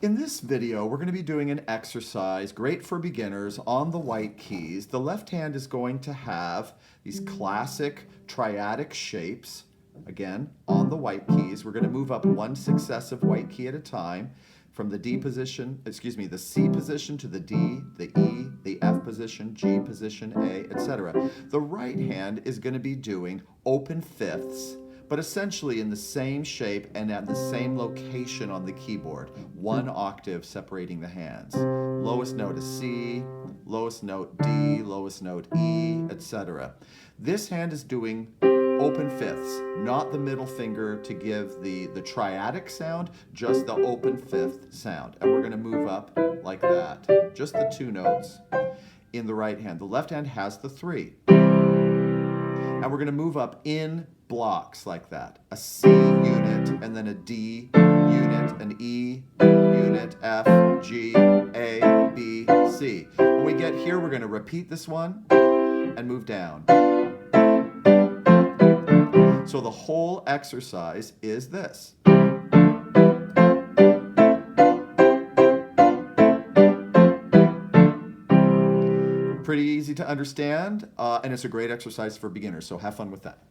In this video, we're going to be doing an exercise, great for beginners, on the white keys. The left hand is going to have these classic triadic shapes, again, on the white keys. We're going to move up one successive white key at a time from the D position, the C position to the D, the E, the F position, G position, A, etc. The right hand is going to be doing open fifths, but essentially in the same shape and at the same location on the keyboard. One octave separating the hands. Lowest note is C, lowest note D, lowest note E, etc. This hand is doing open fifths, not the middle finger to give the triadic sound, just the open fifth sound. And we're going to move up like that, just the two notes in the right hand. The left hand has the three. And we're going to move up in blocks like that. A C unit, and then a D unit, an E unit, F, G, A, B, C. When we get here, we're going to repeat this one and move down. So the whole exercise is this. Pretty easy to understand, and it's a great exercise for beginners, so have fun with that.